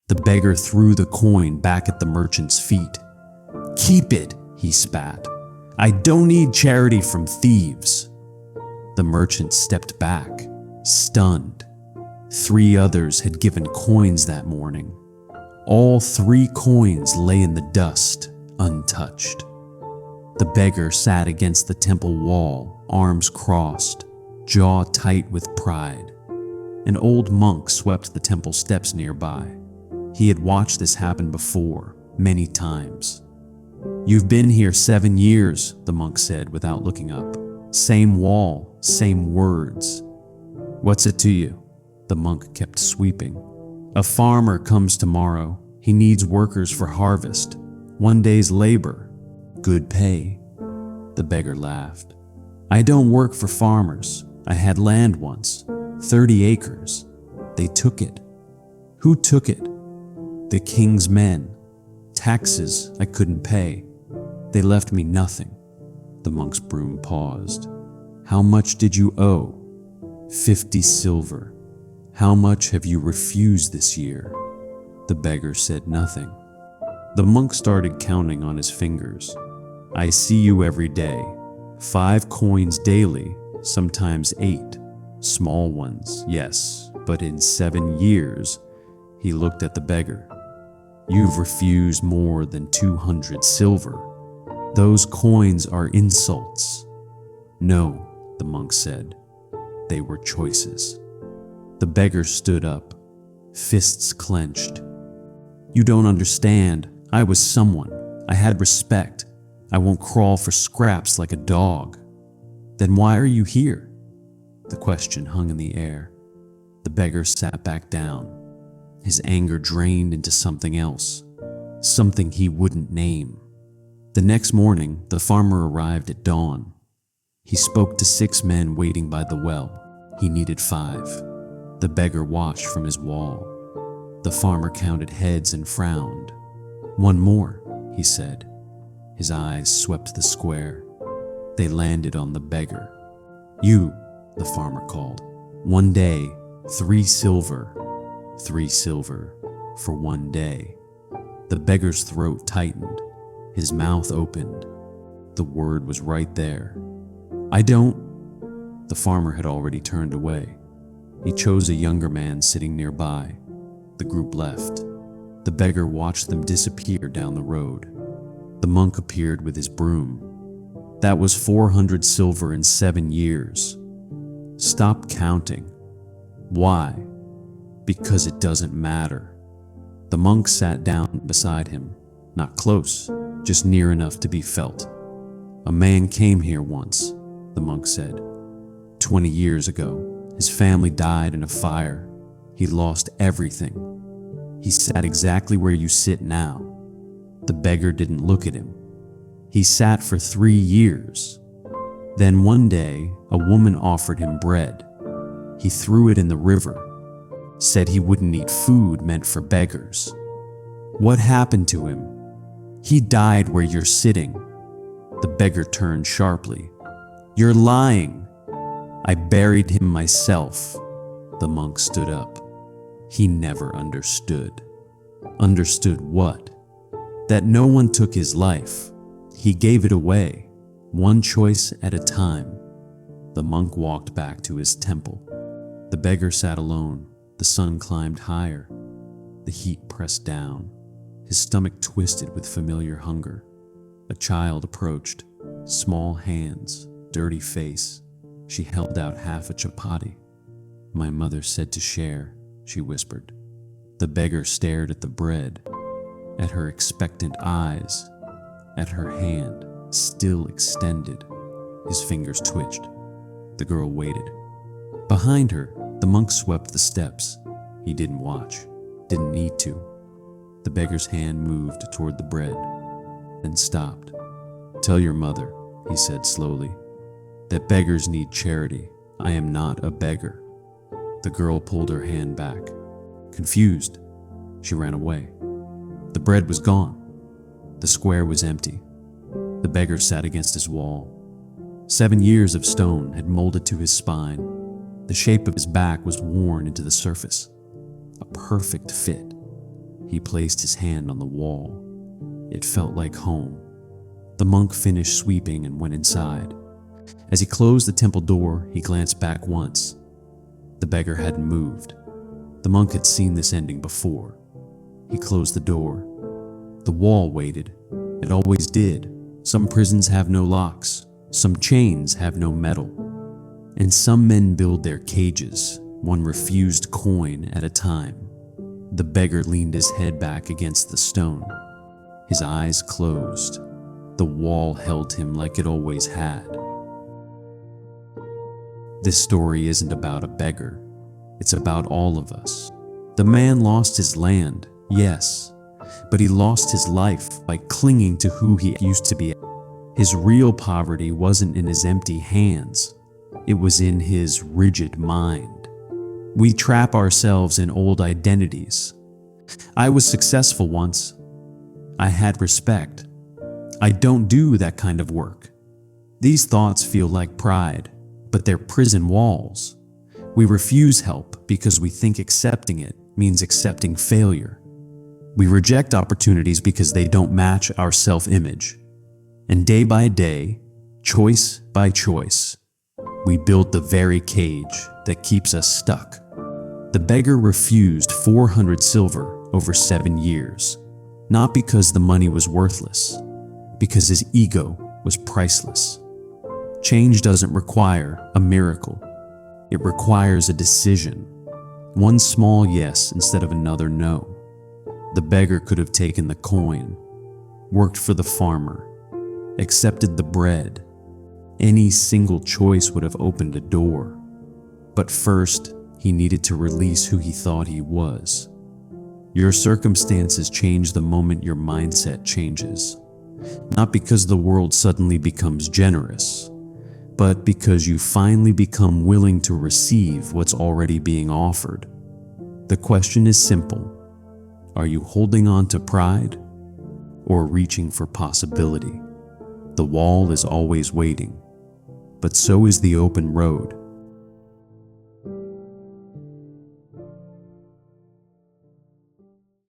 The beggar threw the coin back at the merchant's feet. "Keep it," he spat. "I don't need charity from thieves." The merchant stepped back, stunned. 3 others had given coins that morning. All 3 coins lay in the dust, untouched. The beggar sat against the temple wall, arms crossed, jaw tight with pride. An old monk swept the temple steps nearby. He had watched this happen before, many times. "You've been here 7 years, the monk said without looking up. "Same wall, same words." "What's it to you?" The monk kept sweeping. "A farmer comes tomorrow. He needs workers for harvest. 1 day's labor. Good pay." The beggar laughed. "I don't work for farmers. I had land once, 30 acres. They took it." "Who took it?" "The king's men. Taxes I couldn't pay. They left me nothing." The monk's broom paused. "How much did you owe?" 50 silver. "How much have you refused this year?" The beggar said nothing. The monk started counting on his fingers. "I see you every day. 5 coins daily, sometimes 8. Small ones, yes, but in 7 years," he looked at the beggar, "you've refused more than 200 silver. Those coins are insults." "No," the monk said. "They were choices." The beggar stood up, fists clenched. "You don't understand. I was someone. I had respect. I won't crawl for scraps like a dog." "Then why are you here?" The question hung in the air. The beggar sat back down. His anger drained into something else, something he wouldn't name. The next morning, the farmer arrived at dawn. He spoke to 6 men waiting by the well. He needed 5. The beggar watched from his wall. The farmer counted heads and frowned. "1 more," he said. His eyes swept the square. They landed on the beggar. "You," the farmer called. "1 day, 3 silver. 3 silver for 1 day." The beggar's throat tightened. His mouth opened. The word was right there. "I don't..." The farmer had already turned away. He chose a younger man sitting nearby. The group left. The beggar watched them disappear down the road. The monk appeared with his broom. "That was 400 silver in 7 years. Stop counting." "Why?" "Because it doesn't matter." The monk sat down beside him, not close, just near enough to be felt. "A man came here once," the monk said. 20 years ago, his family died in a fire. He lost everything. He sat exactly where you sit now." The beggar didn't look at him. "He sat for 3 years. Then one day, a woman offered him bread. He threw it in the river, said he wouldn't eat food meant for beggars." "What happened to him?" "He died where you're sitting." The beggar turned sharply. "You're lying." "I buried him myself." The monk stood up. He never understood. Understood what? That no one took his life. He gave it away, one choice at a time. The monk walked back to his temple. The beggar sat alone. The sun climbed higher. The heat pressed down. His stomach twisted with familiar hunger. A child approached. Small hands, dirty face. She held out half a chapati. "My mother said to share," she whispered. The beggar stared at the bread, at her expectant eyes, at her hand, still extended. His fingers twitched. The girl waited. Behind her, the monk swept the steps. He didn't watch, didn't need to. The beggar's hand moved toward the bread, then stopped. "Tell your mother," he said slowly, "that beggars need charity. I am not a beggar." The girl pulled her hand back. Confused, she ran away. The bread was gone. The square was empty. The beggar sat against his wall. 7 years of stone had molded to his spine. The shape of his back was worn into the surface. A perfect fit. He placed his hand on the wall. It felt like home. The monk finished sweeping and went inside. As he closed the temple door, he glanced back once. The beggar hadn't moved. The monk had seen this ending before. He closed the door. The wall waited. It always did. Some prisons have no locks. Some chains have no metal. And some men build their cages, one refused coin at a time. The beggar leaned his head back against the stone. His eyes closed. The wall held him like it always had. This story isn't about a beggar. It's about all of us. The man lost his land, yes, but he lost his life by clinging to who he used to be. His real poverty wasn't in his empty hands. It was in his rigid mind. We trap ourselves in old identities. I was successful once. I had respect. I don't do that kind of work. These thoughts feel like pride, but they're prison walls. We refuse help because we think accepting it means accepting failure. We reject opportunities because they don't match our self-image. And day by day, choice by choice, we build the very cage that keeps us stuck. The beggar refused 400 silver over 7 years, not because the money was worthless, because his ego was priceless. Change doesn't require a miracle. It requires a decision. One small yes instead of another no. The beggar could have taken the coin, worked for the farmer, accepted the bread. Any single choice would have opened a door. But first, he needed to release who he thought he was. Your circumstances change the moment your mindset changes. Not because the world suddenly becomes generous, but because you finally become willing to receive what's already being offered. The question is simple. Are you holding on to pride or reaching for possibility? The wall is always waiting, but so is the open road.